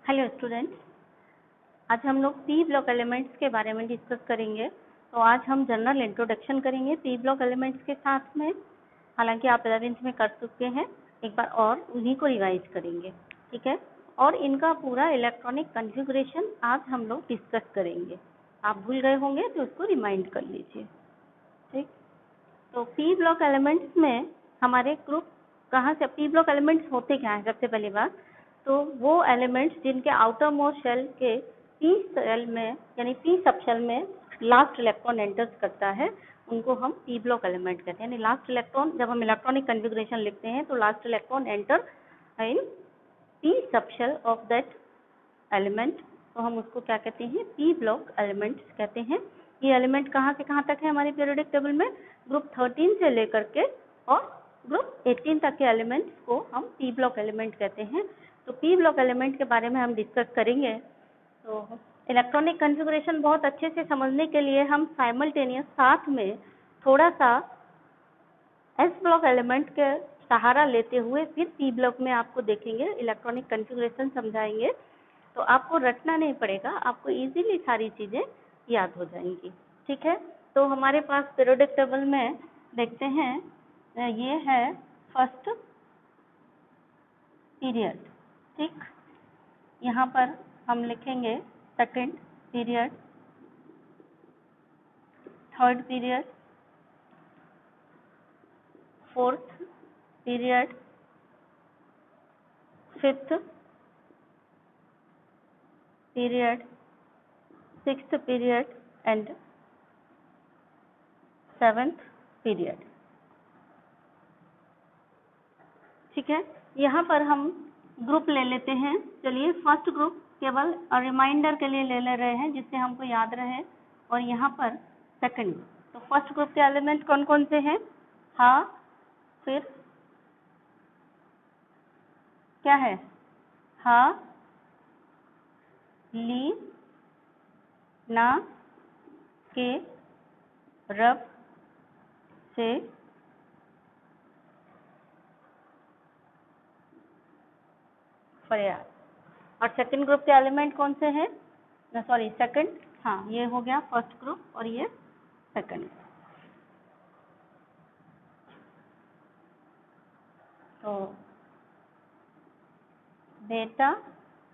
Hello students, आज हम लोग पी ब्लॉक एलिमेंट्स के बारे में डिस्कस करेंगे। तो आज हम जनरल इंट्रोडक्शन करेंगे पी ब्लॉक एलिमेंट्स के साथ में। हालांकि आप 11th में कर चुके हैं, एक बार और उन्हीं को रिवाइज करेंगे, ठीक है। और इनका पूरा इलेक्ट्रॉनिक कॉन्फ़िगरेशन आज हम लोग डिस्कस करेंगे। आप भूल गए होंगे तो उसको रिमाइंड कर लीजिए, ठीक। तो पी ब्लॉक एलिमेंट्स में हमारे ग्रुप कहाँ से, पी ब्लॉक एलिमेंट्स होते क्या हैं? सबसे पहली बात तो वो एलिमेंट्स जिनके आउटर मोस्ट शेल के पी सेल में यानी पी सब शेल में लास्ट इलेक्ट्रॉन एंटर्स करता है, उनको हम पी ब्लॉक एलिमेंट कहते हैं। यानी लास्ट इलेक्ट्रॉन, जब हम इलेक्ट्रॉनिक कॉन्फ़िगरेशन लिखते हैं तो last electron enter in P sub shell of that element, तो हम उसको क्या कहते हैं? पी ब्लॉक एलिमेंट्स कहते हैं। ये एलिमेंट कहाँ से कहाँ तक है हमारे पीरियोडिक टेबल में? ग्रुप 13 से लेकर के और ग्रुप 18 तक के एलिमेंट्स को हम पी ब्लॉक एलिमेंट कहते हैं। तो पी ब्लॉक एलिमेंट के बारे में हम डिस्कस करेंगे। तो इलेक्ट्रॉनिक कॉन्फ़िगरेशन बहुत अच्छे से समझने के लिए हम साइमल्टेनियस साथ में थोड़ा सा एस ब्लॉक एलिमेंट के सहारा लेते हुए फिर पी ब्लॉक में आपको देखेंगे, इलेक्ट्रॉनिक कॉन्फ़िगरेशन समझाएंगे। तो आपको रटना नहीं पड़ेगा, आपको इजीली सारी चीज़ें याद हो जाएंगी, ठीक है। तो हमारे पास पीरियोडिक टेबल में देखते हैं, ये है फर्स्ट पीरियड, ठीक। यहाँ पर हम लिखेंगे second period, third period, fourth period, fifth period, sixth period and seventh period, ठीक है। यहाँ पर हम ग्रुप ले लेते हैं। चलिए फर्स्ट ग्रुप केवल रिमाइंडर के लिए ले रहे हैं जिससे हमको याद रहे, और यहाँ पर सेकंड। तो फर्स्ट ग्रुप के एलिमेंट कौन कौन से हैं? हा, फिर क्या है? हा, ली, ना, के, रब, से, फरियाद। और सेकंड ग्रुप के एलिमेंट कौन से हैं? सॉरी सेकंड, हाँ ये हो गया फर्स्ट ग्रुप और ये सेकंड। तो बेटा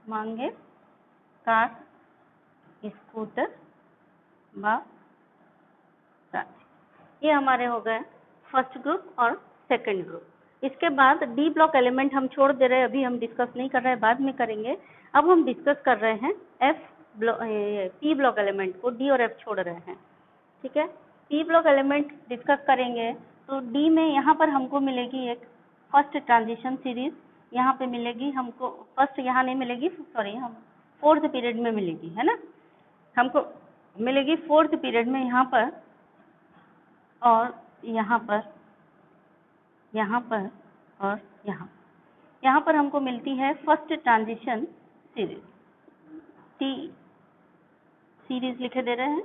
मांगे कार, स्कूटर, बाप, ये हमारे हो गए फर्स्ट ग्रुप और सेकंड ग्रुप। इसके बाद डी ब्लॉक एलिमेंट हम छोड़ दे रहे हैं, अभी हम डिस्कस नहीं कर रहे हैं, बाद में करेंगे। अब हम डिस्कस कर रहे हैं F block, P block element को डी और एफ छोड़ रहे हैं, ठीक है। पी ब्लॉक एलिमेंट डिस्कस करेंगे तो डी में यहाँ पर हमको मिलेगी एक फर्स्ट ट्रांजिशन सीरीज, यहाँ पे मिलेगी हमको, फर्स्ट यहाँ नहीं मिलेगी, सॉरी हम फोर्थ पीरियड में मिलेगी, है ना, हमको मिलेगी फोर्थ पीरियड में यहाँ पर, और यहाँ पर, यहाँ पर और यहाँ पर हमको मिलती है first transition series. T series लिखे दे रहे हैं।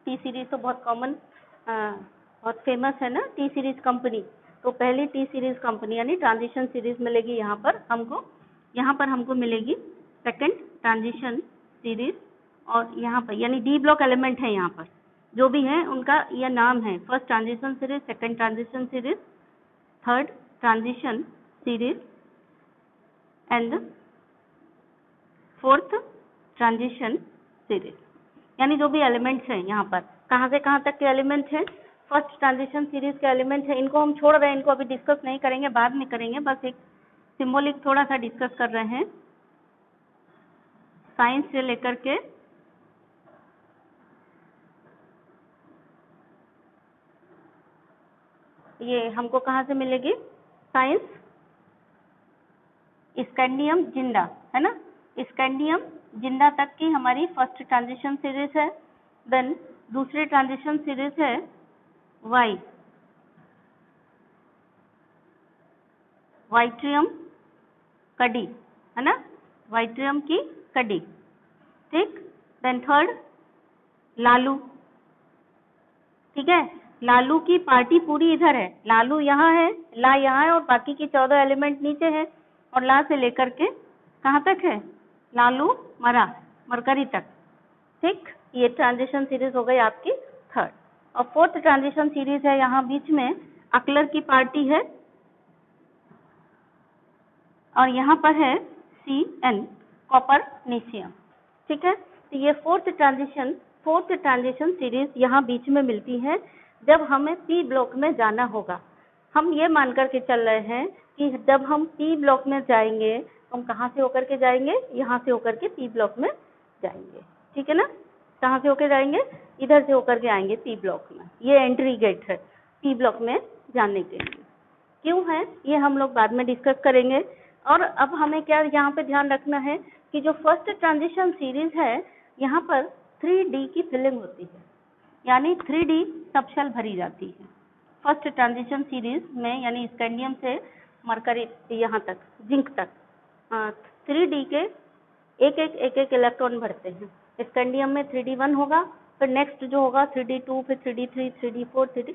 टी सीरीज तो बहुत कॉमन, बहुत फेमस है ना, टी सीरीज कंपनी। तो पहली टी सीरीज कंपनी यानी ट्रांजिशन सीरीज मिलेगी यहाँ पर हमको मिलेगी सेकंड ट्रांजिशन सीरीज, और यहाँ पर यानी डी ब्लॉक एलिमेंट है, यहाँ पर जो भी है उनका यह नाम है, first transition series, second transition series, third transition series and fourth transition series. यानी जो भी एलिमेंट्स हैं यहाँ पर, कहाँ से कहाँ तक के एलिमेंट्स हैं? फर्स्ट ट्रांजिशन सीरीज के एलिमेंट्स हैं। इनको हम छोड़ रहे हैं, इनको अभी डिस्कस नहीं करेंगे, बाद में करेंगे, बस एक सिंबॉलिक थोड़ा सा डिस्कस कर रहे हैं। साइंस से लेकर के ये हमको कहाँ से मिलेगी? साइंस स्कैंडियम जिंदा, है ना, स्कैंडियम जिंदा तक की हमारी फर्स्ट ट्रांजिशन सीरीज है। देन दूसरी ट्रांजिशन सीरीज है वाइट्रियम कडी, है ना, वाइट्रियम की कडी, ठीक। देन थर्ड लालू, ठीक है। लालू की पार्टी पूरी इधर है, लालू यहाँ है, ला यहाँ है और बाकी की 14 एलिमेंट नीचे है, और ला से लेकर के कहाँ तक है? लालू मरा, मरकरी तक, ठीक। ये ट्रांजिशन सीरीज हो गई आपकी थर्ड। और फोर्थ ट्रांजिशन सीरीज है, यहाँ बीच में अकलर की पार्टी है और यहाँ पर है CN, कॉपरनीशियम, ठीक है। तो ये फोर्थ ट्रांजिशन सीरीज यहाँ बीच में मिलती है जब हमें P ब्लॉक में जाना होगा। हम ये मान करके चल रहे हैं कि जब हम P ब्लॉक में जाएंगे तो हम कहाँ से होकर के जाएंगे, यहाँ से होकर के P ब्लॉक में जाएंगे, ठीक है ना। कहाँ से होकर जाएंगे, इधर से होकर के आएंगे P ब्लॉक में। ये एंट्री गेट है P ब्लॉक में जाने के लिए। क्यों है ये हम लोग बाद में डिस्कस करेंगे। और अब हमें क्या यहाँ पे ध्यान रखना है कि जो फर्स्ट ट्रांजिशन सीरीज है यहाँ पर 3D की फिलिंग होती है, यानी 3D सबशेल भरी जाती है फर्स्ट ट्रांजिशन सीरीज में, यानी स्कैंडियम से मरकरी यहाँ तक, जिंक तक 3D के एक एक इलेक्ट्रॉन भरते हैं। स्कैंडियम में 3D1 होगा, फिर नेक्स्ट जो होगा 3D2, फिर 3D3, 3D4, 3D,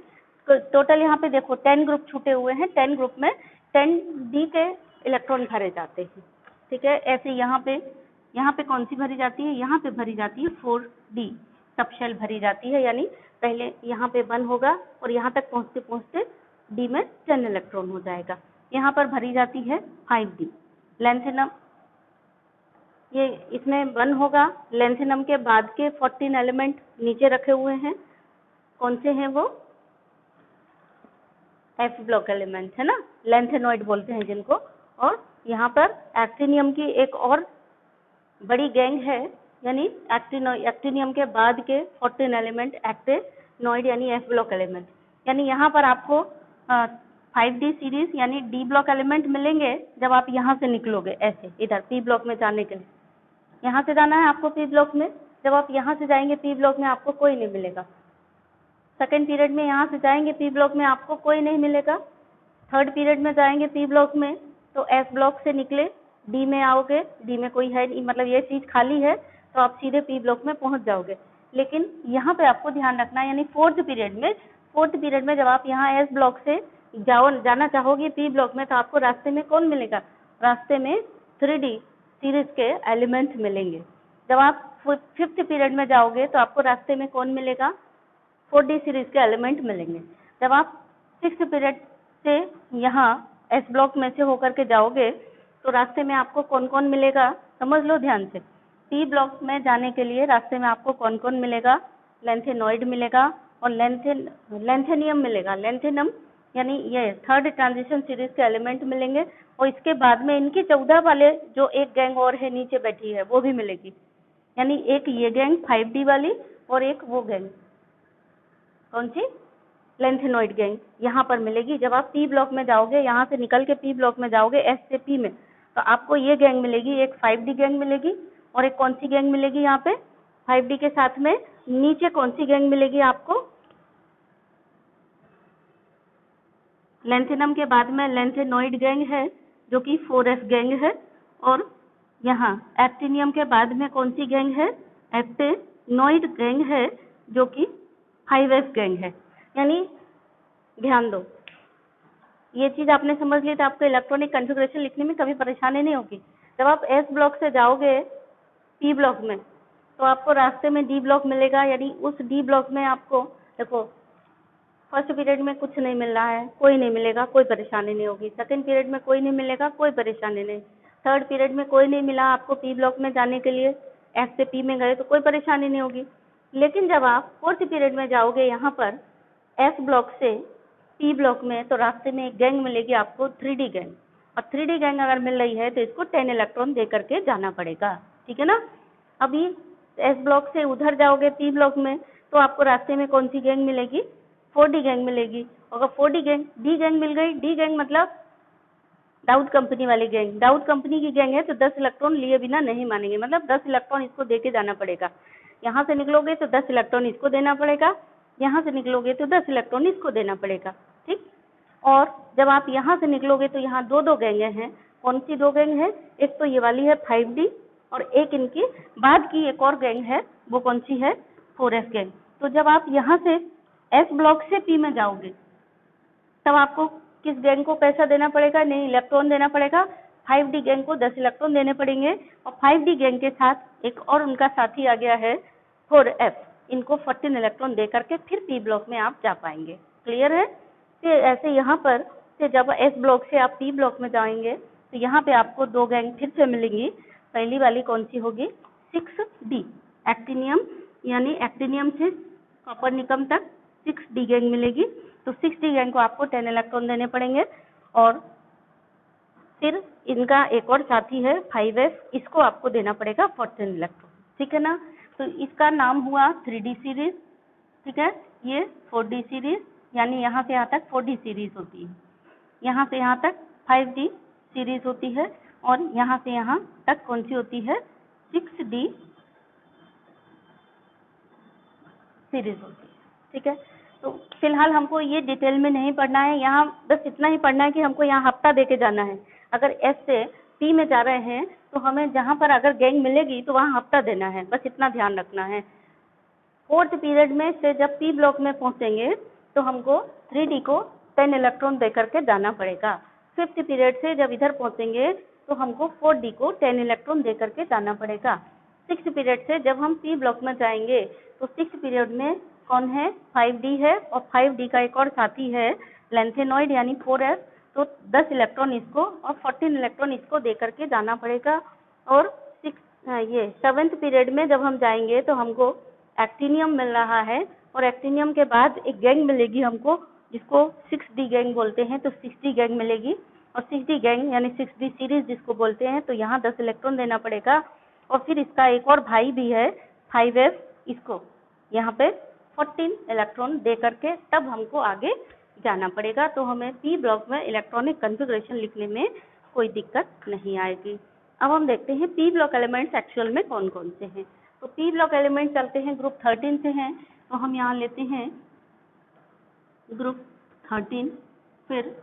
टोटल यहाँ पे देखो 10 ग्रुप छूटे हुए हैं। 10 ग्रुप में 10D के इलेक्ट्रॉन भरे जाते हैं, ठीक है। ऐसे यहाँ पे कौन सी भरी जाती है, यहाँ पे भरी जाती है 4D सबशेल भरी जाती है, यानी पहले यहाँ पे 1 होगा और यहाँ तक पहुँचते पहुँचते D में 10 इलेक्ट्रॉन हो जाएगा। यहाँ पर भरी जाती है 5D लेंथेनम, ये इसमें 1 होगा। लेंथेनम के बाद के 14 एलिमेंट नीचे रखे हुए हैं, कौन से हैं वो, F ब्लॉक एलिमेंट है ना, लेंथेनॉइड बोलते हैं जिनको। और यहाँ पर एक्टिनियम की एक और बड़ी गैंग है, यानी एक्टिनियम के बाद के 14 एलिमेंट एक्टिनॉइड यानी F ब्लॉक एलिमेंट। यानी यहाँ पर आपको 5D सीरीज यानी D ब्लॉक एलिमेंट मिलेंगे जब आप यहाँ से निकलोगे, ऐसे इधर P ब्लॉक में जाने के लिए। यहाँ से जाना है आपको P ब्लॉक में, जब आप यहाँ से जाएंगे P ब्लॉक में आपको कोई नहीं मिलेगा। सेकेंड पीरियड में यहाँ से जाएंगे P ब्लॉक में आपको कोई नहीं मिलेगा। थर्ड पीरियड में जाएंगे P ब्लॉक में तो S ब्लॉक से निकले D में आओगे, D में कोई है नहीं, मतलब ये चीज खाली है तो आप सीधे P ब्लॉक में पहुंच जाओगे। लेकिन यहाँ पे आपको ध्यान रखना है, यानी फोर्थ पीरियड में जब आप यहाँ S ब्लॉक से जाना चाहोगे P ब्लॉक में तो आपको रास्ते में कौन मिलेगा, रास्ते में 3D सीरीज के एलिमेंट मिलेंगे। जब आप फिफ्थ पीरियड में जाओगे तो आपको रास्ते में कौन मिलेगा, 4D सीरीज के एलिमेंट मिलेंगे। जब आप सिक्स्थ पीरियड से यहाँ S ब्लॉक में से होकर के जाओगे तो रास्ते में आपको कौन कौन मिलेगा, समझ लो ध्यान से। P ब्लॉक में जाने के लिए रास्ते में आपको कौन कौन मिलेगा, लेंथेनॉइड मिलेगा और लेंथेनियम मिलेगा। लेंथेनम यानी ये थर्ड ट्रांजिशन सीरीज के एलिमेंट मिलेंगे। और इसके बाद में इनकी 14 वाले जो एक गैंग और है नीचे बैठी है वो भी मिलेगी, यानी एक ये गैंग 5D वाली और एक वो गैंग कौन सी, लेंथेनॉइड गैंग यहाँ पर मिलेगी। जब आप P ब्लॉक में जाओगे, यहाँ से निकल के P ब्लॉक में जाओगे S से P में, तो आपको ये गैंग मिलेगी, एक 5D गैंग मिलेगी और एक कौन सी गैंग मिलेगी यहाँ पे 5D के साथ में नीचे कौन सी गैंग मिलेगी आपको, लेंथेनम के बाद में लेंथेनॉइड गैंग है जो कि 4F गैंग है। और यहाँ एक्टिनियम के बाद में कौन सी गैंग है, एक्टिनॉइड गैंग है जो कि 5F गैंग है। यानी ध्यान दो, ये चीज आपने समझ ली तो आपको इलेक्ट्रॉनिक कॉन्फ़िगरेशन लिखने में कभी परेशानी नहीं होगी। जब आप S ब्लॉक से जाओगे P ब्लॉक में तो आपको रास्ते में D ब्लॉक मिलेगा, यानी उस D ब्लॉक में आपको देखो फर्स्ट पीरियड में कुछ नहीं मिल रहा है, कोई नहीं मिलेगा, कोई परेशानी नहीं होगी। सेकंड पीरियड में कोई नहीं मिलेगा, कोई परेशानी नहीं। थर्ड पीरियड में कोई नहीं मिला आपको P ब्लॉक में जाने के लिए, S से P में गए तो कोई परेशानी नहीं होगी। लेकिन जब आप फोर्थ पीरियड में जाओगे यहाँ पर S ब्लॉक से P ब्लॉक में तो रास्ते में एक गैंग मिलेगी आपको 3D गैंग, और 3D गैंग अगर मिल रही है तो इसको 10 इलेक्ट्रॉन दे करके जाना पड़ेगा, ठीक है ना। अभी S ब्लॉक से उधर जाओगे P ब्लॉक में तो आपको रास्ते में कौन सी गैंग मिलेगी, 4D गैंग मिलेगी। अगर 4D गैंग D गैंग मिल गई, D गैंग मतलब दाऊद कंपनी वाली गैंग, दाऊद कंपनी की गैंग है तो 10 इलेक्ट्रॉन लिए बिना नहीं मानेंगे, मतलब 10 इलेक्ट्रॉन इसको दे के जाना पड़ेगा। यहाँ से निकलोगे तो 10 इलेक्ट्रॉन इसको देना पड़ेगा, यहाँ से निकलोगे तो 10 इलेक्ट्रॉन इसको देना पड़ेगा, ठीक। और जब आप यहाँ से निकलोगे तो यहाँ दो गैंगे हैं। कौन सी दो गैंग है, एक तो ये वाली है 5D और एक इनकी बाद की एक और गैंग है, वो कौन सी है 4F गैंग। तो जब आप यहाँ से S ब्लॉक से P में जाओगे तब आपको किस गैंग को पैसा देना पड़ेगा, नहीं इलेक्ट्रॉन देना पड़ेगा, 5D गैंग को 10 इलेक्ट्रॉन देने पड़ेंगे और 5D गैंग के साथ एक और उनका साथी आ गया है 4F, इनको 14 इलेक्ट्रॉन दे करके फिर पी ब्लॉक में आप जा पाएंगे। क्लियर है? फिर ऐसे यहाँ पर से जब एस ब्लॉक से आप पी ब्लॉक में जाएंगे तो यहाँ पे आपको 2 गैंग फिर से मिलेंगी। पहली वाली कौन सी होगी? 6D एक्टिनियम, यानी एक्टिनियम से कॉपरनिकम तक 6D गैंग मिलेगी। तो 6D गैंग को आपको 10 इलेक्ट्रॉन देने पड़ेंगे और फिर इनका एक और साथी है 5F, इसको आपको देना पड़ेगा 14 इलेक्ट्रॉन। ठीक है ना? तो इसका नाम हुआ 3D सीरीज। ठीक है, ये 4D सीरीज, यानी यहाँ से यहाँ तक 4D सीरीज होती है, यहाँ से यहाँ तक 5D सीरीज होती है और यहाँ से यहाँ तक कौन सी होती है? 6D सीरीज होती है। ठीक है, तो फिलहाल हमको ये डिटेल में नहीं पढ़ना है, यहाँ बस इतना ही पढ़ना है कि हमको यहाँ हफ्ता दे के जाना है। अगर एस से पी में जा रहे हैं तो हमें जहाँ पर अगर गैंग मिलेगी तो वहाँ हफ्ता देना है, बस इतना ध्यान रखना है। 4th पीरियड में से जब पी ब्लॉक में पहुँचेंगे तो हमको 3D को 10 इलेक्ट्रॉन दे करके जाना पड़ेगा। 5th पीरियड से जब इधर पहुँचेंगे तो हमको 4D को 10 इलेक्ट्रॉन दे करके जाना पड़ेगा। 6th पीरियड से जब हम पी ब्लॉक में जाएंगे तो 6th पीरियड में कौन है? 5D है और 5D का एक और साथी है लेंथेनॉइड यानी 4F, तो 10 इलेक्ट्रॉन इसको और 14 इलेक्ट्रॉन इसको दे करके जाना पड़ेगा। और 7th पीरियड में जब हम जाएंगे तो हमको एक्टिनियम मिल रहा है और एक्टिनियम के बाद एक गैंग मिलेगी हमको जिसको 6D गैंग बोलते हैं, तो 6D गैंग मिलेगी और 6D गैंग यानी 6D सीरीज जिसको बोलते हैं, तो यहाँ 10 इलेक्ट्रॉन देना पड़ेगा। और फिर इसका एक और भाई भी है 5F, इसको यहाँ पे 14 इलेक्ट्रॉन दे करके तब हमको आगे जाना पड़ेगा। तो हमें पी ब्लॉक में इलेक्ट्रॉनिक कॉन्फ़िगरेशन लिखने में कोई दिक्कत नहीं आएगी। अब हम देखते हैं पी ब्लॉक एलिमेंट्स एक्चुअल में कौन कौन से हैं। तो पी ब्लॉक एलिमेंट चलते हैं ग्रुप 13 से हैं, तो हम यहाँ लेते हैं ग्रुप 13, फिर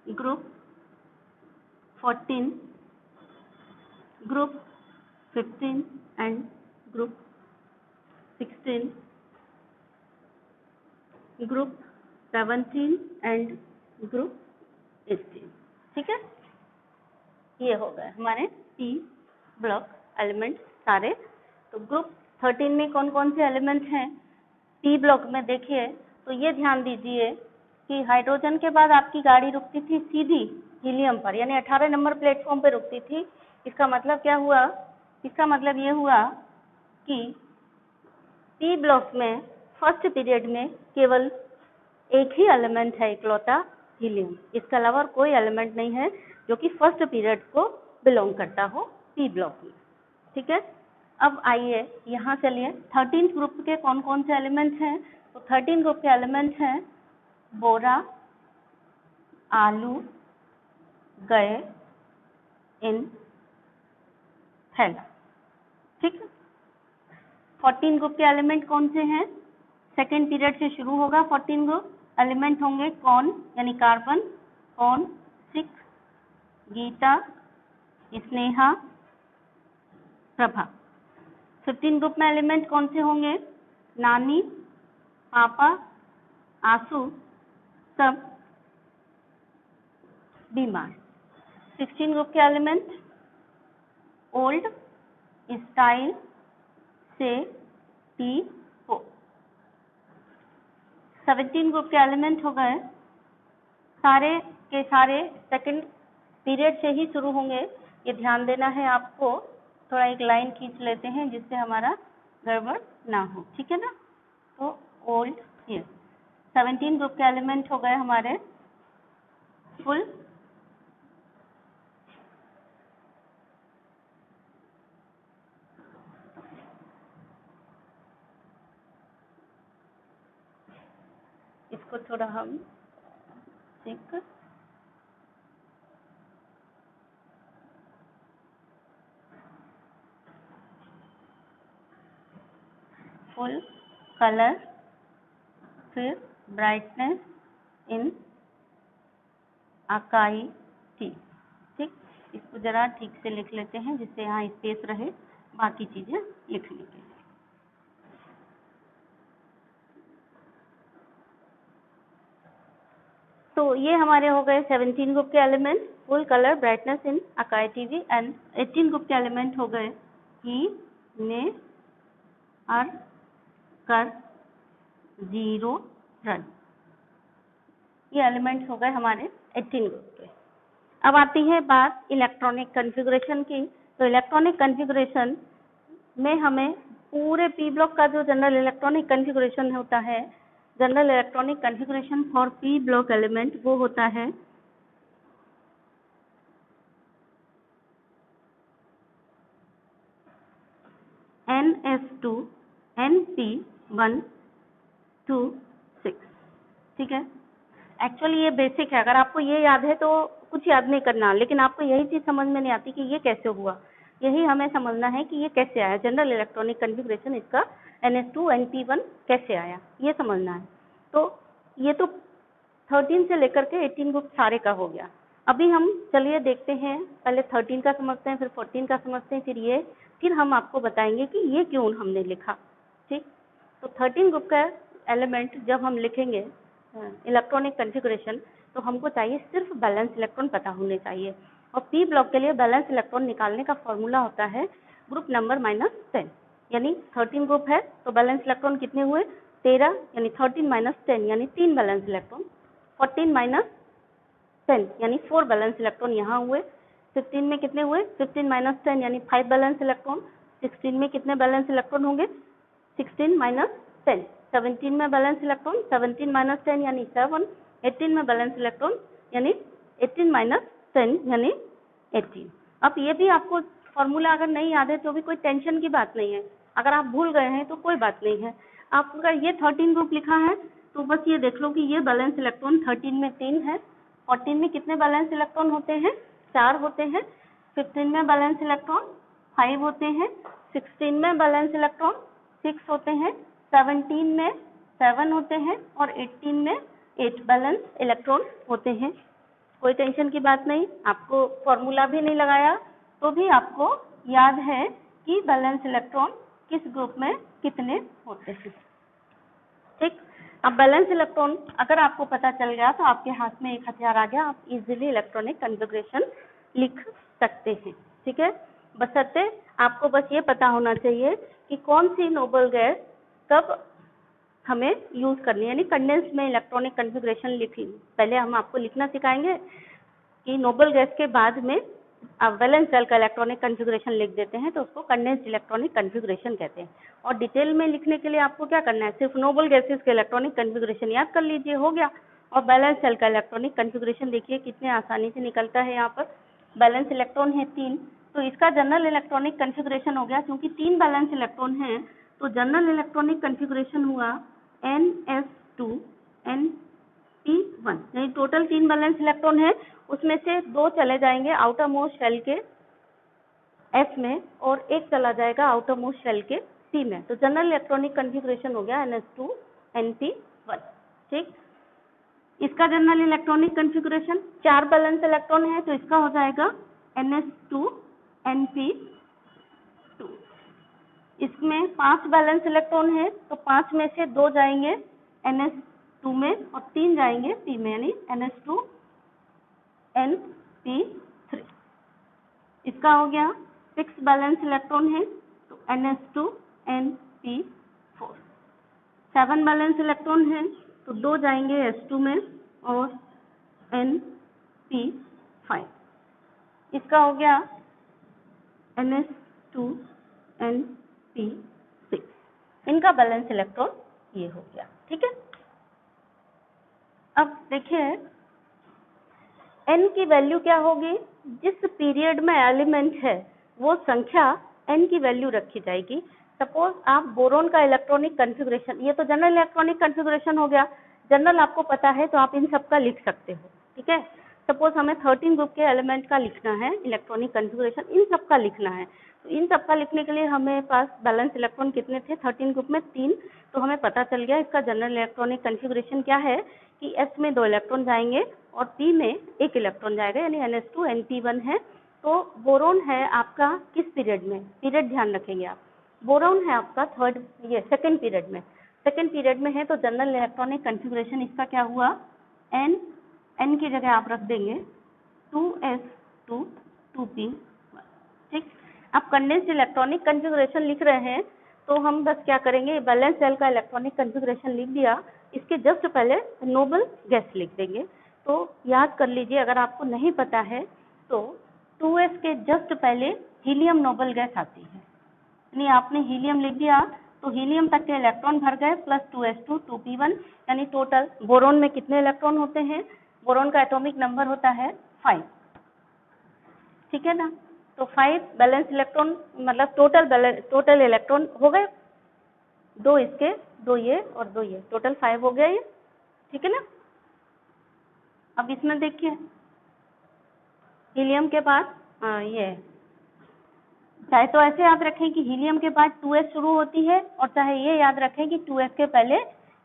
group 14, group 15 and group 16, group 17 and group 18। ठीक है, ये हो गए हमारे पी ब्लॉक एलिमेंट सारे। तो ग्रुप 13 में कौन कौन से एलिमेंट हैं पी ब्लॉक में? देखिए तो ये ध्यान दीजिए कि हाइड्रोजन के बाद आपकी गाड़ी रुकती थी सीधी हीलियम पर, यानी 18 नंबर प्लेटफॉर्म पर रुकती थी। इसका मतलब क्या हुआ? इसका मतलब ये हुआ कि पी ब्लॉक में फर्स्ट पीरियड में केवल एक ही एलिमेंट है, इकलौता हीलियम। इसके अलावा कोई एलिमेंट नहीं है जो कि फर्स्ट पीरियड को बिलोंग करता हो पी ब्लॉक में। ठीक है, अब आइए यहाँ चलिए 13 ग्रुप के कौन कौन से एलिमेंट हैं। तो 13 ग्रुप के एलिमेंट हैं बोरा, आलू, गए, इन, थैला। ठीक है, 14 ग्रुप के एलिमेंट कौन से हैं? सेकेंड पीरियड से शुरू होगा 14 ग्रुप। एलिमेंट होंगे कौन यानी कार्बन, कौन, 6, गीता, स्नेहा, प्रभा। 15 ग्रुप में एलिमेंट कौन से होंगे? नानी, पापा, आंसू, सब बीमार। 16 ग्रुप के एलिमेंट ओल्ड, स्टाइल, से, टी, हो। 17 ग्रुप के एलिमेंट हो गए सारे के सारे सेकंड पीरियड से ही शुरू होंगे, ये ध्यान देना है आपको। थोड़ा एक लाइन खींच लेते हैं जिससे हमारा गड़बड़ ना हो। ठीक है ना? तो ओल्ड, ये 17 ग्रुप के एलिमेंट हो गए हमारे फुल, इसको थोड़ा हम चेक फुल, कलर, फिर ब्राइटनेस इन अकाई टी। ठीक, इसको जरा ठीक से लिख लेते हैं जिससे यहाँ स्पेस रहे बाकी चीजें लिखने के लिए। तो ये हमारे हो गए 17 ग्रुप के element. Full colour brightness in acai TV and 18 group के एलिमेंट हो गए ही, ने, अर, कर, जीरो, रन। ये एलिमेंट्स हो गए हमारे 18 ग्रुप के। अब आती है बात इलेक्ट्रॉनिक कॉन्फ़िगरेशन की। तो इलेक्ट्रॉनिक कॉन्फ़िगरेशन में हमें पूरे पी ब्लॉक का जो जनरल इलेक्ट्रॉनिक कॉन्फ़िगरेशन होता है, general electronic configuration for P block element, वो होता है NS2 NP126। ठीक है, एक्चुअली ये बेसिक है, अगर आपको ये याद है तो कुछ याद नहीं करना, लेकिन आपको यही चीज़ समझ में नहीं आती कि ये कैसे हुआ। यही हमें समझना है कि ये कैसे आया, जनरल इलेक्ट्रॉनिक कॉन्फ़िगरेशन इसका NS2 NP1 कैसे आया, ये समझना है। तो ये तो 13 से लेकर के 18 ग्रुप सारे का हो गया। अभी हम चलिए देखते हैं, पहले 13 का समझते हैं, फिर 14 का समझते हैं, फिर हम आपको बताएंगे कि ये क्यों हमने लिखा। ठीक, तो 13 ग्रुप का एलिमेंट जब हम लिखेंगे इलेक्ट्रॉनिक कॉन्फ़िगरेशन, तो हमको चाहिए सिर्फ बैलेंस इलेक्ट्रॉन पता होने चाहिए। और पी ब्लॉक के लिए बैलेंस इलेक्ट्रॉन निकालने का फॉर्मूला होता है ग्रुप नंबर -10, यानी 13 ग्रुप है तो बैलेंस इलेक्ट्रॉन कितने हुए 13, यानी 13 - 10 यानी 3 बैलेंस इलेक्ट्रॉन। 14 - 10 यानी 4 बैलेंस इलेक्ट्रॉन यहाँ हुए। 15 में कितने हुए 15 - 10 यानी 5 बैलेंस इलेक्ट्रॉन। 16 में कितने बैलेंस इलेक्ट्रॉन होंगे 16 - 10। 17 में बैलेंस इलेक्ट्रॉन 17 - 10 यानी 7। 18 में बैलेंस इलेक्ट्रॉन यानी 18 - 10 यानी 18। अब ये भी आपको फॉर्मूला अगर नहीं याद है तो भी कोई टेंशन की बात नहीं है, अगर आप भूल गए हैं तो कोई बात नहीं है। आपका ये 13 ग्रुप लिखा है तो बस ये देख लो कि ये बैलेंस इलेक्ट्रॉन 13 में 3 है। 14 में कितने बैलेंस इलेक्ट्रॉन होते हैं 4 होते हैं। 15 में बैलेंस इलेक्ट्रॉन 5 होते हैं। 16 में बैलेंस इलेक्ट्रॉन 6 होते हैं। 17 में 7 होते हैं और 18 में 8 बैलेंस इलेक्ट्रॉन होते हैं। कोई टेंशन की बात नहीं, आपको फॉर्मूला भी नहीं लगाया तो भी आपको याद है कि बैलेंस इलेक्ट्रॉन किस ग्रुप में कितने होते हैं। ठीक, अब बैलेंस इलेक्ट्रॉन अगर आपको पता चल गया तो आपके हाथ में एक हथियार आ गया, आप इजीली इलेक्ट्रॉनिक कॉन्फ़िगरेशन लिख सकते हैं। ठीक है, बशर्ते आपको बस ये पता होना चाहिए कि कौन सी नोबल गैस कब हमें यूज करनी है, यानी कंडेंस में इलेक्ट्रॉनिक कॉन्फ़िगरेशन लिखी। पहले हम आपको लिखना सिखाएंगे कि नोबल गैस के बाद में आप वैलेंस शेल का इलेक्ट्रॉनिक कॉन्फ़िगरेशन लिख देते हैं तो उसको कंडेंस्ड इलेक्ट्रॉनिक कॉन्फ़िगरेशन कहते हैं। और डिटेल में लिखने के लिए आपको क्या करना है, सिर्फ नोबल गैसेस के इलेक्ट्रॉनिक कॉन्फ़िगरेशन याद कर लीजिए, हो गया। और बैलेंस शेल का इलेक्ट्रॉनिक कॉन्फ़िगरेशन देखिए कितने आसानी से निकलता है। यहाँ पर बैलेंस इलेक्ट्रॉन है 3, तो इसका जनरल इलेक्ट्रॉनिक कॉन्फ़िगरेशन हो गया, क्योंकि 3 बैलेंस इलेक्ट्रॉन है तो जनरल इलेक्ट्रॉनिक कॉन्फ़िगरेशन हुआ NS2 NP1, यानी टोटल 3 बैलेंस इलेक्ट्रॉन है, उसमें से 2 चले जाएंगे आउटर मोस्ट शेल के S में और एक चला जाएगा आउटर मोस्ट शेल के C में। तो जनरल इलेक्ट्रॉनिक कॉन्फ़िगरेशन हो गया NS2 NP1। ठीक, इसका general electronic configuration 4 balance electron है तो इसका हो जाएगा NS2 NP2। इसमें 5 बैलेंस इलेक्ट्रॉन है तो 5 में से 2 जाएंगे NS2 में और 3 जाएंगे P में, यानी NS2 NP3। इसका हो गया 6 बैलेंस इलेक्ट्रॉन है तो NS2 NP4। 7 बैलेंस इलेक्ट्रॉन है तो 2 जाएंगे S2 में और NP5। इसका हो गया NS2 NP6। इनका बैलेंस इलेक्ट्रॉन ये हो गया। ठीक है, अब देखिए n की वैल्यू क्या होगी, जिस पीरियड में एलिमेंट है वो संख्या n की वैल्यू रखी जाएगी। सपोज आप बोरोन का इलेक्ट्रॉनिक कॉन्फ़िगरेशन, ये तो जनरल इलेक्ट्रॉनिक कॉन्फ़िगरेशन हो गया, जनरल आपको पता है तो आप इन सब का लिख सकते हो। ठीक है, सपोज हमें 13 ग्रुप के एलिमेंट का लिखना है इलेक्ट्रॉनिक कॉन्फ़िगरेशन, इन सब का लिखना है, तो इन सब का लिखने के लिए हमें पास बैलेंस इलेक्ट्रॉन कितने थे 13 ग्रुप में 3, तो हमें पता चल गया इसका जनरल इलेक्ट्रॉनिक कॉन्फ़िगरेशन क्या है कि S में 2 इलेक्ट्रॉन जाएंगे और P में 1 इलेक्ट्रॉन जाएगा, यानी NS2 NP1 है। तो बोरोन है आपका किस पीरियड में, पीरियड ध्यान रखेंगे आप, बोरोन है आपका सेकंड पीरियड में, सेकंड पीरियड में है तो जनरल इलेक्ट्रॉनिक कॉन्फ़िगरेशन इसका क्या हुआ n की जगह आप रख देंगे 2s2 2p। ठीक, अब कंडेंस्ड इलेक्ट्रॉनिक कॉन्फ़िगरेशन लिख रहे हैं तो हम बस क्या करेंगे, वैलेंस शेल का इलेक्ट्रॉनिक कॉन्फ़िगरेशन लिख दिया, इसके जस्ट पहले नोबल गैस लिख देंगे। तो याद कर लीजिए, अगर आपको नहीं पता है तो 2s के जस्ट पहले हीलियम नोबल गैस आती है, यानी आपने हीलियम लिख दिया तो हीलियम तक के इलेक्ट्रॉन भर गए प्लस 2s2 2p1, यानी टोटल बोरोन में कितने इलेक्ट्रॉन होते हैं, बोरोन का एटॉमिक नंबर होता है 5। ठीक है ना, तो 5 बैलेंस इलेक्ट्रॉन मतलब टोटल इलेक्ट्रॉन हो गए, 2 इसके 2 ये और 2 ये, टोटल 5 हो गया ये। ठीक है ना, अब इसमें देखिए हीलियम के बाद ये, चाहे तो ऐसे याद रखें कि हीलियम के बाद 2s शुरू होती है, और चाहे ये याद रखें कि 2s के पहले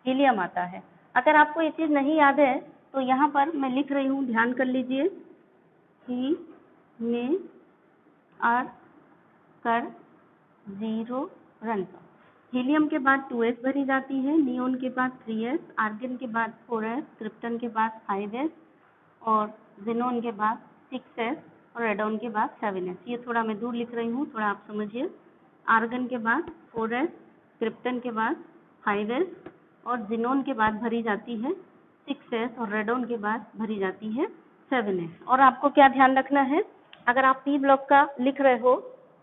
हीलियम आता है। अगर आपको ये चीज़ नहीं याद है तो यहाँ पर मैं लिख रही हूँ, ध्यान कर लीजिए, ही में आर कर 0 रन। हीलियम के बाद 2s भरी जाती है, नियोन के बाद 3s, आर्गन के बाद 4s, क्रिप्टन के बाद 5s और जेनॉन के बाद 6s और रेडॉन के बाद 7s। ये थोड़ा मैं दूर लिख रही हूँ, थोड़ा आप समझिए। आर्गन के बाद 4s, क्रिप्टन के बाद 5s और जेनॉन के बाद भरी जाती है 6s और रेडॉन के बाद भरी जाती है 7s। और आपको क्या ध्यान रखना है, अगर आप पी ब्लॉक का लिख रहे हो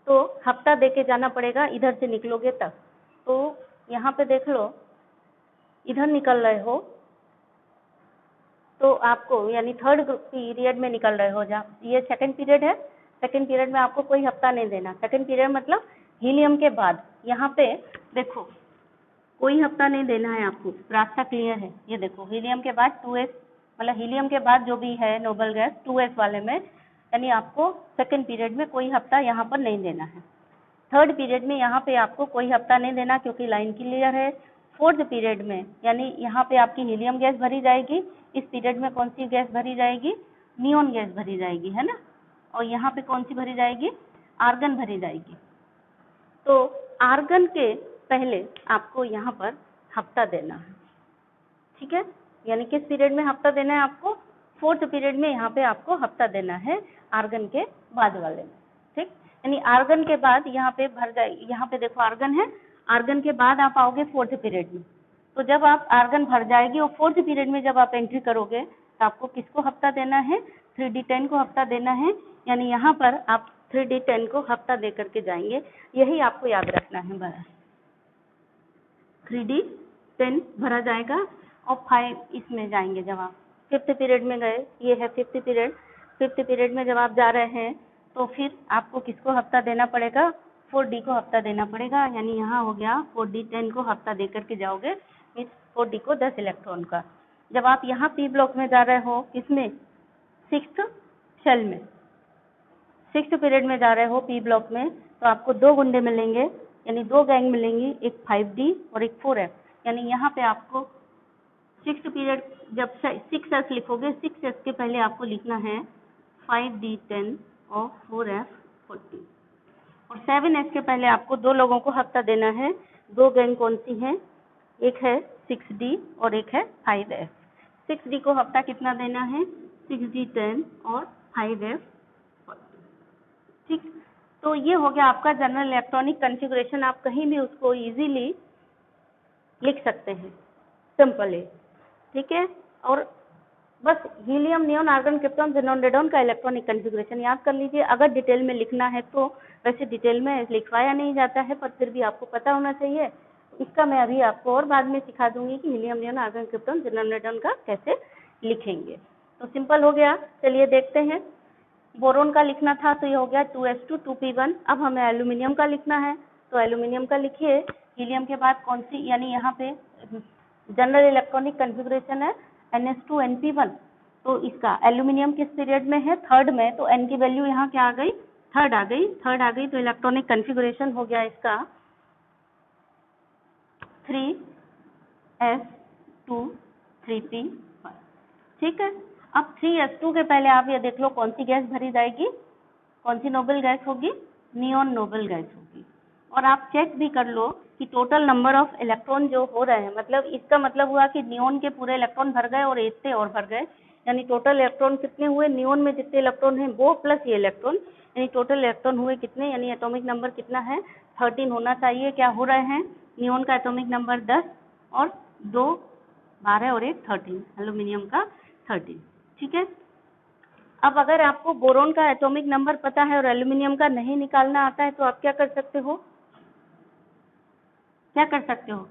तो हफ्ता देके जाना पड़ेगा, इधर से निकलोगे तब। तो यहाँ पे देख लो, इधर निकल रहे हो तो आपको यानी थर्ड पीरियड में निकल रहे हो, जहाँ ये सेकंड पीरियड है, सेकंड पीरियड में आपको कोई हफ्ता नहीं देना। सेकंड पीरियड मतलब हीलियम के बाद, यहाँ पे देखो कोई हफ्ता नहीं देना है आपको, रास्ता क्लियर है। ये देखो हीलियम के बाद 2s, मतलब हीलियम के बाद जो भी है नोबल गैस 2s वाले में, यानी आपको सेकंड पीरियड में कोई हफ्ता यहाँ पर नहीं देना है। थर्ड पीरियड में यहाँ पे आपको कोई हफ्ता नहीं देना क्योंकि लाइन क्लियर है। फोर्थ पीरियड में यानी यहाँ पे आपकी हीलियम गैस भरी जाएगी, इस पीरियड में कौन सी गैस भरी जाएगी, नियोन गैस भरी जाएगी, है ना, और यहाँ पे कौन सी भरी जाएगी, आर्गन भरी जाएगी। तो आर्गन के पहले आपको यहाँ पर हफ्ता देना है। ठीक है, यानी किस पीरियड में हफ्ता देना है आपको, फोर्थ पीरियड में यहाँ पे आपको हफ्ता देना है आर्गन के बाद वाले में। ठीक, यानी आर्गन के बाद यहाँ पे भर जाएगी, यहाँ पे देखो आर्गन है, आर्गन के बाद आप आओगे फोर्थ पीरियड में। तो जब आप आर्गन भर जाएगी और फोर्थ पीरियड में जब आप एंट्री करोगे तो आपको किसको हफ्ता देना है, 3d10 को हफ्ता देना है, यानी यहाँ पर आप 3d10 को हफ्ता दे करके जाएंगे, यही आपको याद रखना है। बस 3d10 भरा जाएगा और 5 इसमें जाएंगे जब आप फिफ्थ पीरियड में गए, ये है फिफ्थ पीरियड। फिफ्थ पीरियड में जब आप जा रहे हैं तो फिर आपको किसको हफ्ता देना पड़ेगा, 4d को हफ्ता देना पड़ेगा, यानी यहाँ हो गया 4d10 को हफ्ता दे करके जाओगे, इस 4d को 10 इलेक्ट्रॉन का। जब आप यहाँ पी ब्लॉक में जा रहे हो, किसमें, सिक्स्थ शेल में, सिक्स्थ पीरियड में जा रहे हो पी ब्लॉक में, तो आपको 2 गुंडे मिलेंगे, यानी 2 गैंग मिलेंगी, एक 5d और एक 4f। यानी यहाँ पे आपको सिक्स्थ पीरियड जब 6s लिखोगे, 6s के पहले आपको लिखना है 5d10 और 4f40, और 7s के पहले आपको 2 लोगों को हफ्ता देना है। 2 गैंग कौन सी हैं, एक है 6d और एक है 5f। 6d को हफ्ता कितना देना है, 6d10 और 5f40। ठीक, तो ये हो गया आपका जनरल इलेक्ट्रॉनिक कॉन्फ़िगरेशन। आप कहीं भी उसको इजीली लिख सकते हैं, सिंपल है। ठीक है, और बस helium, neon, argon, krypton, xenon, radon का इलेक्ट्रॉनिक कॉन्फ़िगरेशन याद कर लीजिए। अगर डिटेल में लिखना है तो वैसे डिटेल में लिखवाया नहीं जाता है, पर फिर भी आपको पता होना चाहिए। इसका मैं अभी आपको और बाद में सिखा दूंगी कि helium, neon, argon, krypton, xenon, radon का कैसे लिखेंगे। तो सिंपल हो गया, चलिए देखते हैं। बोरोन का लिखना था तो ये हो गया 2s2 2p1। अब हमें एल्यूमिनियम का लिखना है, तो एल्यूमिनियम का लिखिए। हीलियम के बाद कौन सी, यानी यहाँ पे जनरल इलेक्ट्रॉनिक कॉन्फ़िगरेशन है ns2 np1, तो इसका एल्यूमिनियम किस पीरियड में है, थर्ड में, तो n की वैल्यू यहाँ क्या आ गई, थर्ड आ गई, थर्ड आ गई, तो इलेक्ट्रॉनिक कॉन्फ़िगरेशन हो गया इसका 3s2 3p1। ठीक है, अब 3s2 के पहले आप ये देख लो कौन सी गैस भरी जाएगी, कौन सी नोबल गैस होगी, नियोन नोबल गैस होगी। और आप चेक भी कर लो कि टोटल नंबर ऑफ इलेक्ट्रॉन जो हो रहे हैं, मतलब इसका मतलब हुआ कि नियोन के पूरे इलेक्ट्रॉन भर गए और 8 से और भर गए, यानी टोटल इलेक्ट्रॉन कितने हुए, नियोन में जितने इलेक्ट्रॉन हैं वो प्लस ये इलेक्ट्रॉन, यानी टोटल इलेक्ट्रॉन हुए कितने, यानी एटॉमिक नंबर कितना है 13 होना चाहिए। क्या हो रहे हैं, नियोन का एटॉमिक नंबर 10 और 2 12 और 1 13, एल्यूमिनियम का 13। ठीक है। अब अगर आपको बोरोन का एटॉमिक नंबर पता है और एल्यूमिनियम का नहीं निकालना आता है तो आप क्या कर सकते हो, क्या कर सकते हो,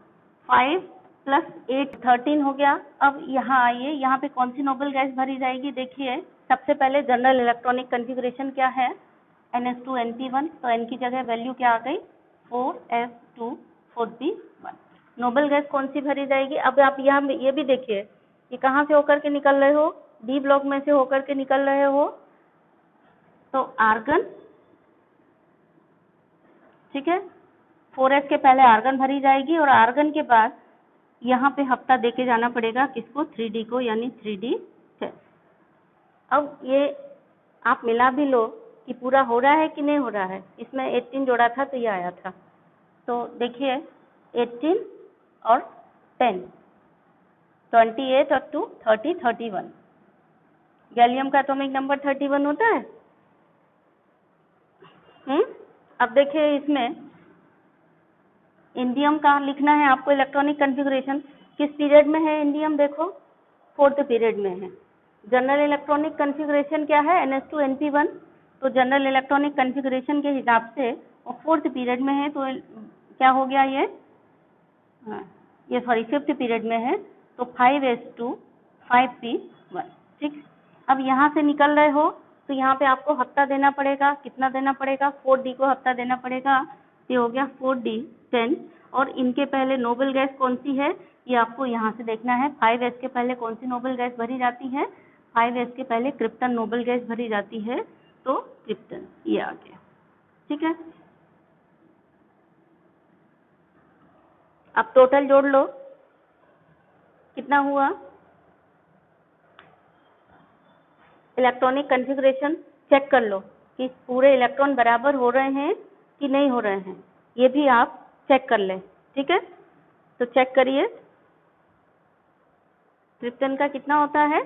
5 + 8 13 हो गया। अब यहाँ आइए, यहाँ पे कौन सी नोबल गैस भरी जाएगी, देखिए सबसे पहले जनरल इलेक्ट्रॉनिक कन्फिग्रेशन क्या है, NH2Np1, तो N की जगह वैल्यू क्या आ गई 4F2 4P1। नोबल गैस कौन सी भरी जाएगी। अब आप यहाँ ये भी देखिए, ये कहाँ से होकर के निकल रहे हो, डी ब्लॉक में से होकर के निकल रहे हो, तो आर्गन, ठीक है, 4s के पहले आर्गन भरी जाएगी और आर्गन के बाद यहाँ पे हफ्ता देके जाना पड़ेगा किसको, 3D को, यानी 3D10। अब ये आप मिला भी लो कि पूरा हो रहा है कि नहीं हो रहा है, इसमें 18 जोड़ा था तो ये आया था, तो देखिए 18 और 10 28 और 2 30 31। गैलियम का एटॉमिक नंबर 31 होता है। अब देखिए इसमें इंडियम का लिखना है आपको, इलेक्ट्रॉनिक कन्फिग्रेशन किस पीरियड में है, इंडियम देखो 4th पीरियड में है। जनरल इलेक्ट्रॉनिक कन्फिग्रेशन क्या है, NH2Np1, तो जनरल इलेक्ट्रॉनिक कन्फिग्रेशन के हिसाब से और 4th पीरियड में है, तो क्या हो गया ये, ये सॉरी 5th पीरियड में है, तो 5s2 5p1। ठीक। अब यहाँ से निकल रहे हो तो यहाँ पे आपको हफ्ता देना पड़ेगा, कितना देना पड़ेगा, 4d को हफ्ता देना पड़ेगा, ये हो गया 4d10। और इनके पहले नोबल गैस कौन सी है, ये आपको यहाँ से देखना है। 5s के पहले कौन सी नोबल गैस भरी जाती है, 5s के पहले क्रिप्टन नोबल गैस भरी जाती है, तो क्रिप्टन ये आ गया। ठीक है। अब टोटल जोड़ लो, कितना हुआ, इलेक्ट्रॉनिक कन्फिग्रेशन चेक कर लो कि पूरे इलेक्ट्रॉन बराबर हो रहे हैं कि नहीं हो रहे हैं, ये भी आप चेक कर लें। ठीक है, तो चेक करिए, क्रिप्टन का कितना होता है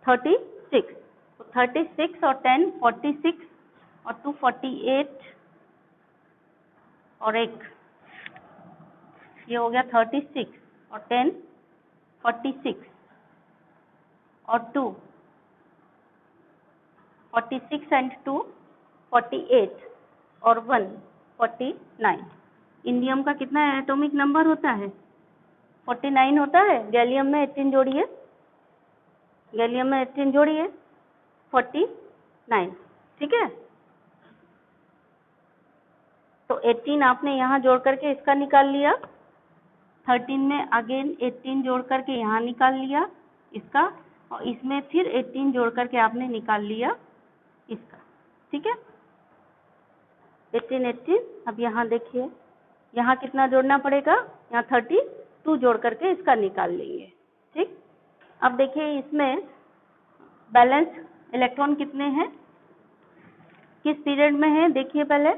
36, तो 36 और 10 46 और 2 48 और 1, ये हो गया 36 और 10 46 और 2 46 एंड 2 48 और 1 49। इंडियम का कितना एटॉमिक नंबर होता है 49 होता है। गैलियम में 18 जोड़िए, गैलियम में 18 जोड़िए 49। ठीक है, तो 18 आपने यहाँ जोड़ करके इसका निकाल लिया, 13 में अगेन 18 जोड़ करके यहाँ निकाल लिया इसका, और इसमें फिर 18 जोड़ करके आपने निकाल लिया इसका। ठीक है, 18 18। अब यहाँ देखिए, यहाँ कितना जोड़ना पड़ेगा, यहाँ 32 जोड़ करके इसका निकाल लेंगे। ठीक, अब देखिए इसमें बैलेंस इलेक्ट्रॉन कितने हैं, किस पीरियड में है, देखिए पहले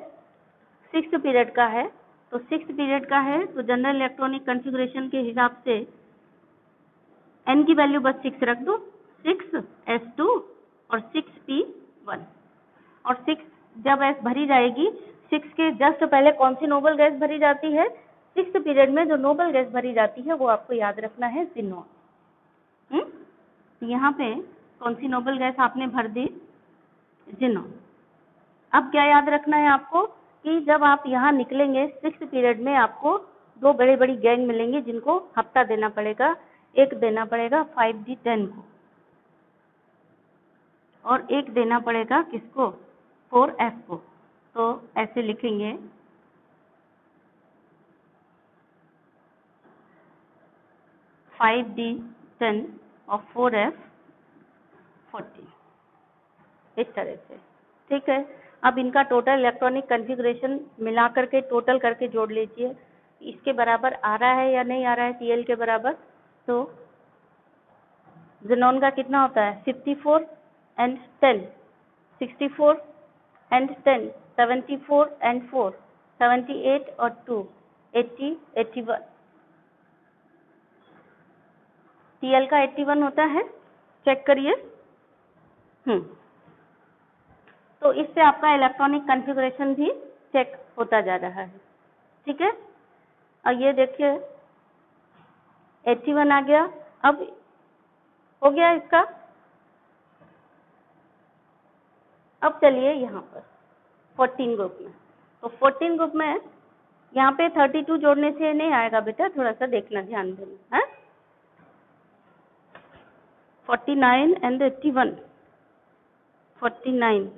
6th पीरियड का है, तो 6th पीरियड का है, तो जनरल इलेक्ट्रॉनिक कन्फिग्रेशन के हिसाब से n की वैल्यू बस 6 रख दो, 6s2 और 6p1। और 6 जब s भरी जाएगी, 6 के जस्ट पहले कौन सी नोबल गैस भरी जाती है, 6th पीरियड में जो नोबल गैस भरी जाती है वो आपको याद रखना है, जिनोन। यहाँ पे कौन सी नोबल गैस आपने भर दी, जिनोन। अब क्या याद रखना है आपको कि जब आप यहाँ निकलेंगे 6th पीरियड में, आपको 2 बड़ी बड़ी गैंग मिलेंगे जिनको हफ्ता देना पड़ेगा। एक देना पड़ेगा 5d10 को और एक देना पड़ेगा किसको, 4f को। तो ऐसे लिखेंगे, (5d10) और 4f14, इस तरह से। ठीक है, अब इनका टोटल इलेक्ट्रॉनिक कन्फिग्रेशन मिला करके टोटल करके जोड़ लीजिए, इसके बराबर आ रहा है या नहीं आ रहा है, Cl के बराबर। तो ज़ेनॉन का कितना होता है 54 एंड 10, 64 एंड 10, 74 एंड 4, 78 और 2, 80 81। Cl का 81 होता है, चेक करिए, तो इससे आपका इलेक्ट्रॉनिक कॉन्फ़िगरेशन भी चेक होता जा रहा है, ठीक है। और ये देखिए 81 आ गया। अब हो गया इसका। अब चलिए यहाँ पर 14 ग्रुप में। तो 14 ग्रुप में यहाँ पे 32 जोड़ने से नहीं आएगा बेटा, थोड़ा सा देखना, ध्यान देना है। 49 एंड 81, 49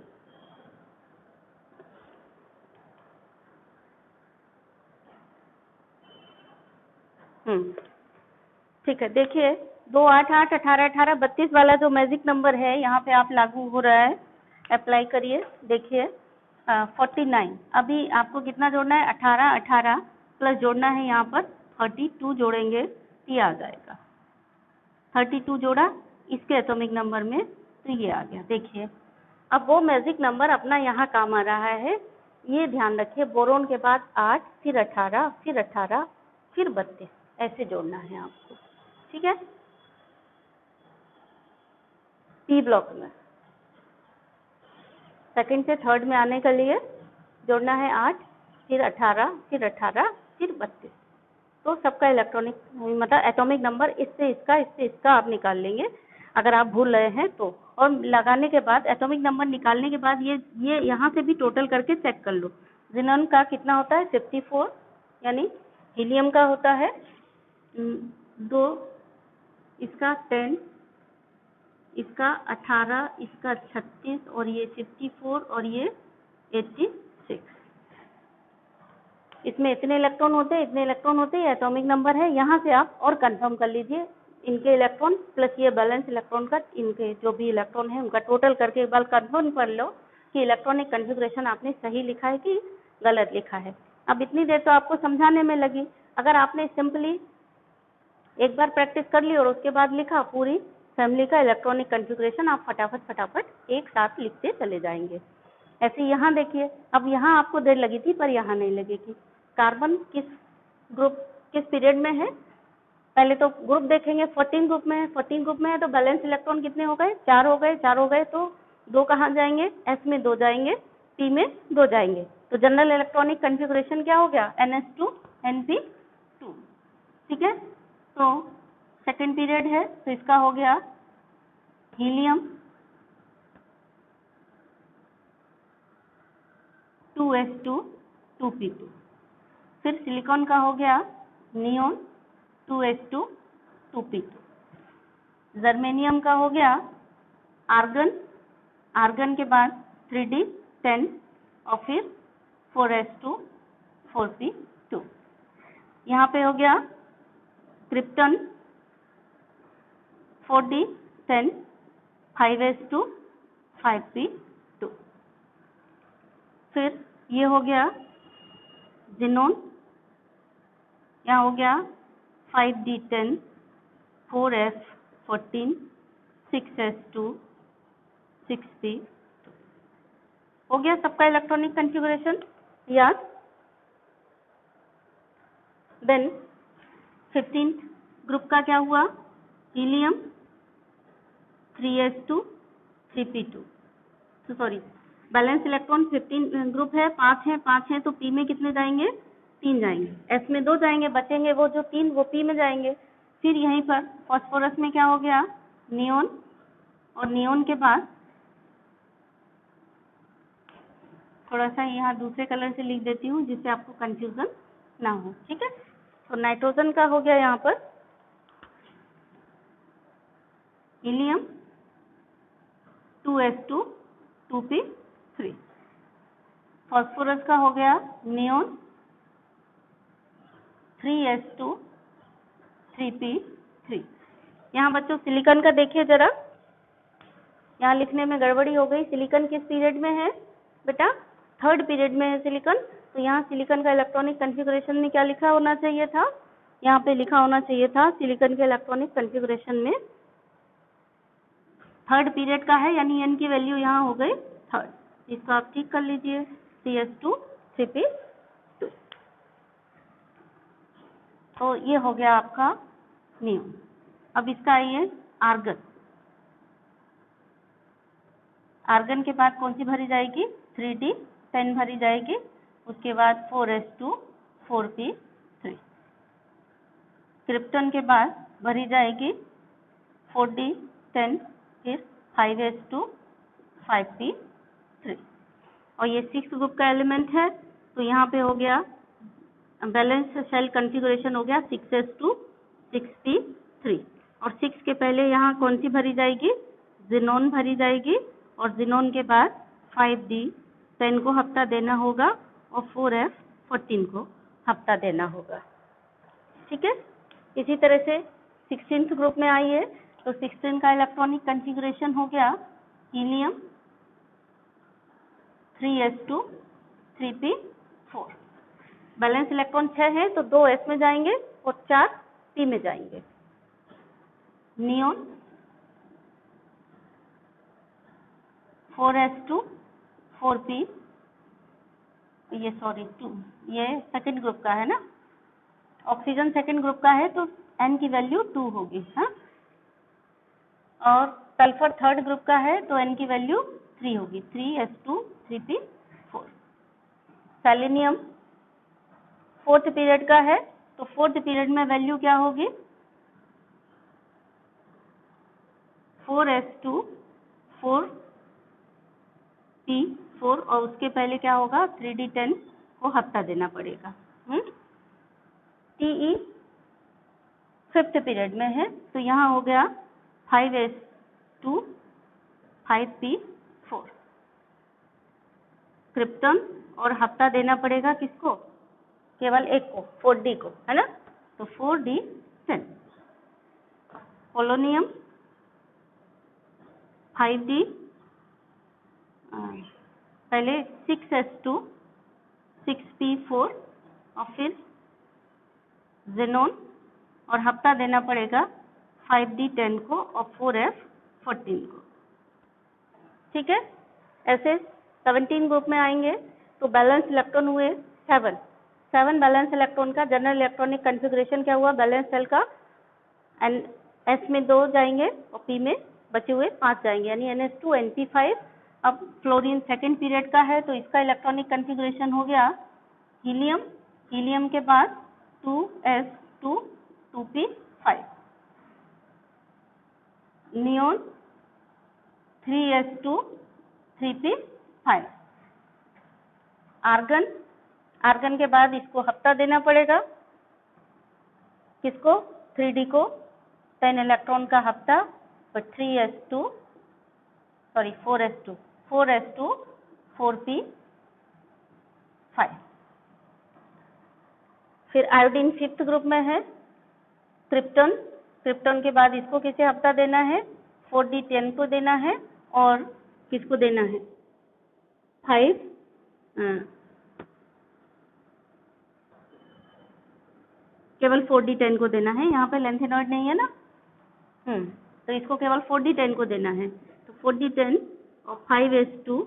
ठीक है। देखिए 2 8 8 18 18 32 वाला जो मैजिक नंबर है यहाँ पे आप लागू हो रहा है, अप्लाई करिए। देखिए 49, अभी आपको कितना जोड़ना है, 18 18 प्लस जोड़ना है यहाँ पर 32 जोड़ेंगे, ये आ जाएगा। 32 जोड़ा इसके एटॉमिक नंबर में, तो ये आ गया। देखिए अब वो मैजिक नंबर अपना यहाँ काम आ रहा है, ये ध्यान रखिए। बोरोन के बाद 8, फिर 18, फिर 18, फिर 32, ऐसे जोड़ना है आपको, ठीक है। पी ब्लॉक में सेकंड से थर्ड में आने के लिए जोड़ना है 8, फिर 18, फिर 18, फिर 32। तो सबका इलेक्ट्रॉनिक मतलब एटॉमिक नंबर इससे इसका आप निकाल लेंगे अगर आप भूल रहे हैं तो। और लगाने के बाद एटॉमिक नंबर निकालने के बाद ये यहाँ से भी टोटल करके चेक कर लो। जिनॉन का कितना होता है 54, यानी हीलियम का होता है 2, इसका 10, इसका 18, इसका 36 और ये 54 और ये 86। इसमें इतने इलेक्ट्रॉन होते हैं, इतने इलेक्ट्रॉन होते हैं, एटॉमिक नंबर है। यहाँ से आप और कंफर्म कर लीजिए इनके इलेक्ट्रॉन प्लस ये बैलेंस इलेक्ट्रॉन का, इनके जो भी इलेक्ट्रॉन है उनका टोटल करके एक बार कंफर्म कर लो कि इलेक्ट्रॉनिक कॉन्फ़िगरेशन आपने सही लिखा है कि गलत लिखा है। अब इतनी देर तो आपको समझाने में लगी, अगर आपने सिंपली एक बार प्रैक्टिस कर ली और उसके बाद लिखा, पूरी फैमिली का इलेक्ट्रॉनिक कॉन्फ़िगरेशन आप फटाफट एक साथ लिखते चले जाएंगे। ऐसे यहाँ देखिए, अब यहाँ आपको देर लगी थी पर यहाँ नहीं लगेगी। कार्बन किस ग्रुप किस पीरियड में है, पहले तो ग्रुप देखेंगे। 14 ग्रुप में है, 14 ग्रुप में है तो बैलेंस इलेक्ट्रॉन कितने हो गए, 4 हो गए। 4 हो गए तो 2 कहाँ जाएंगे, एस में 2 जाएंगे, पी में 2 जाएंगे। तो जनरल इलेक्ट्रॉनिक कॉन्फ़िगरेशन क्या हो गया, NH2 NP2, ठीक है। तो सेकंड पीरियड है तो इसका हो गया हीलियम 2s2 2p2। फिर सिलिकॉन का हो गया नियोन 2s2 2p2। जर्मेनियम का हो गया आर्गन, आर्गन के बाद 3d10 और फिर 4s2 4p2। यहाँ पे हो गया क्रिप्टन 4d10 5s2 5p2। फिर ये हो गया जिनोन, यहाँ हो गया 5d10 4s14 6s2 6p। हो गया सबका इलेक्ट्रॉनिक कॉन्फ़िगरेशन याद। देन 15 ग्रुप का क्या हुआ, हीलियम 3s2 3p2। तो सॉरी, बैलेंस इलेक्ट्रॉन 15 ग्रुप है, 5 हैं तो p में कितने जाएंगे, 3 जाएंगे। s में 2 जाएंगे, बचेंगे वो जो 3 वो p में जाएंगे। फिर यहीं पर फास्फोरस में क्या हो गया, नियोन, और नियोन के बाद थोड़ा सा यहाँ दूसरे कलर से लिख देती हूँ जिससे आपको कंफ्यूजन ना हो, ठीक है। तो नाइट्रोजन का हो गया यहाँ पर हीलियम 2s2 2p3। फास्फोरस का हो गया नियोन 3s2 3p3। यहाँ बच्चों सिलिकॉन का देखिए जरा, यहाँ लिखने में गड़बड़ी हो गई। सिलिकॉन किस पीरियड में है बेटा, थर्ड पीरियड में है सिलिकॉन। तो यहाँ सिलिकॉन का इलेक्ट्रॉनिक कॉन्फ़िगरेशन में क्या लिखा होना चाहिए था, यहाँ पे लिखा होना चाहिए था सिलिकॉन के इलेक्ट्रॉनिक कॉन्फ़िगरेशन में थर्ड पीरियड का है, यानी n की वैल्यू यहाँ हो गई थर्ड। इसको आप ठीक कर लीजिए, CS2 3p2। तो ये हो गया आपका नियोन। अब इसका आइए आर्गन, आर्गन के बाद कौन सी भरी जाएगी? 3d10 भरी जाएगी। उसके बाद 4s2 4p3। क्रिप्टन के बाद भरी जाएगी 4d10 फिर 5s2 5p3। और ये 6 ग्रुप का एलिमेंट है, तो यहाँ पे हो गया बैलेंस शेल कॉन्फ़िगरेशन हो गया 6s2 6p3। और 6 के पहले यहाँ कौन सी भरी जाएगी? ज़ीनोन भरी जाएगी। और ज़ीनोन के बाद 5d10 को हफ्ता देना होगा और 4f14 को हफ्ता देना होगा। ठीक है, इसी तरह से 16th ग्रुप में आई है, तो 16 का इलेक्ट्रॉनिक कॉन्फ़िगरेशन हो गया helium 3s2 3p4। Balance electron 6 है, तो 2 s में जाएंगे और 4 p में जाएंगे। नियोन 4s2 4p, ये 2, ये सेकंड ग्रुप का है ना। ऑक्सीजन सेकंड ग्रुप का है, तो n की वैल्यू 2 होगी। हाँ, और सल्फर थर्ड ग्रुप का है, तो n की वैल्यू 3 होगी, 3s2 3p4। Selenium fourth period का है, तो फोर्थ पीरियड में वैल्यू क्या होगी? 4s2 4p4, और उसके पहले क्या होगा? 3d10 को हफ्ता देना पड़ेगा। टीई फिफ्थ पीरियड में है, तो यहाँ हो गया 5s2 5p4। क्रिप्टन और हफ्ता देना पड़ेगा किसको? केवल एक को, 4d को, है ना, तो 4d10। पोलोनियम 5d, पहले 6s2 6p4 और फिर ज़ेनोन और हफ्ता देना पड़ेगा 5d10 को और 4f14 को। ठीक है, ऐसे 17 ग्रुप में आएंगे, तो बैलेंस इलेक्ट्रॉन हुए 7 बैलेंस इलेक्ट्रॉन का जनरल इलेक्ट्रॉनिक कॉन्फ़िगरेशन क्या हुआ? बैलेंस सेल का s में 2 जाएंगे और p में बचे हुए 5 जाएंगे, यानी ns2 np5। अब फ्लोरीन सेकंड पीरियड का है, तो इसका इलेक्ट्रॉनिक कॉन्फ़िगरेशन हो गया हीलियम के बाद 2s2 2p5। Neon 3s2 3p5। Argon के बाद इसको हफ्ता देना पड़ेगा किसको? 3d को 10 इलेक्ट्रॉन का हफ्ता, और 4s2 4p5। फिर आयोडीन फिफ्थ ग्रुप में है। क्रिप्टन के बाद इसको किसे हफ्ता देना है? 4d10 को देना है, और किसको देना है? 5 केवल 4d10 को देना है, यहाँ पे लेंथेनॉइड नहीं है ना। तो इसको केवल 4d10 को देना है, तो 4d10 और 5s2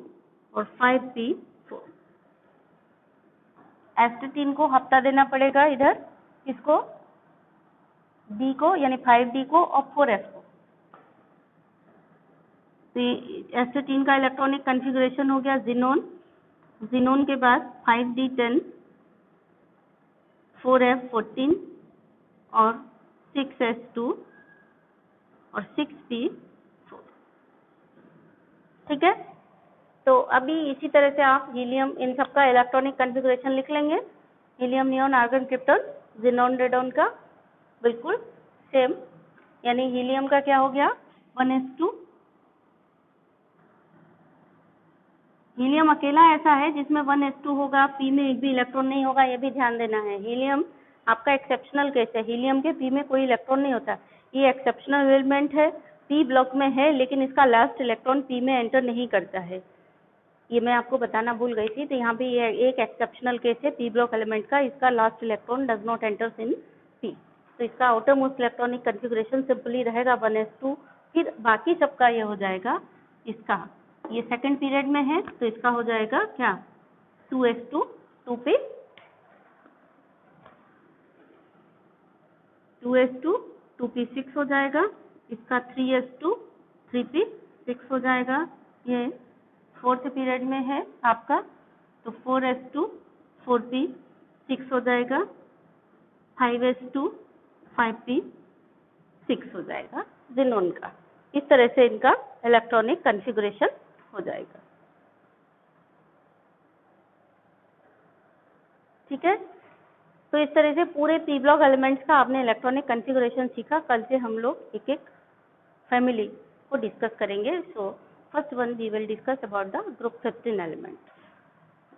और 5p4। एस्टेटीन को हफ्ता देना पड़ेगा इधर किसको? d को, यानी 5d को और 4f को। तो एस्टेटीन का इलेक्ट्रॉनिक कॉन्फ़िगरेशन हो गया ज़ीनोन के बाद 5d10 4f14 और 6s2 और 6p4। ठीक है, तो अभी इसी तरह से आप हीलियम इन सब का इलेक्ट्रॉनिक कॉन्फ़िगरेशन लिख लेंगे। Helium, neon, argon, krypton, xenon, radon का बिल्कुल सेम, यानी हीलियम का क्या हो गया? 1s2। हीलियम अकेला ऐसा है जिसमें 1s2 होगा, p में एक भी इलेक्ट्रॉन नहीं होगा, ये भी ध्यान देना है। हीलियम आपका एक्सेप्शनल केस है, हीलियम के p में कोई इलेक्ट्रॉन नहीं होता, ये एक्सेप्शनल एलिमेंट है, p ब्लॉक में है, लेकिन इसका लास्ट इलेक्ट्रॉन p में एंटर नहीं करता है। ये मैं आपको बताना भूल गई थी, तो यहाँ पे ये एक एक्सेप्शनल केस है p ब्लॉक एलिमेंट का, इसका last electron does not enters in p। तो इसका outer most electronic configuration simply रहेगा 1s2, फिर बाकी सबका ये हो जाएगा इसका, ये सेकंड पीरियड में है, तो इसका हो जाएगा क्या? 2s2 2p6 हो जाएगा, इसका 3s2 3p6 हो जाएगा, ये फोर्थ पीरियड में है आपका, तो 4s2 4p 6 हो जाएगा, 5s2 5p 6 हो जाएगा ज़ीनोन का। इस तरह से इनका इलेक्ट्रॉनिक कॉन्फ़िगरेशन हो जाएगा। ठीक है, तो इस तरह से पूरे पी ब्लॉक एलिमेंट्स का आपने इलेक्ट्रॉनिक कॉन्फ़िगरेशन सीखा। कल से हम लोग एक एक फैमिली को डिस्कस करेंगे। So first one we will discuss about the group 15 element.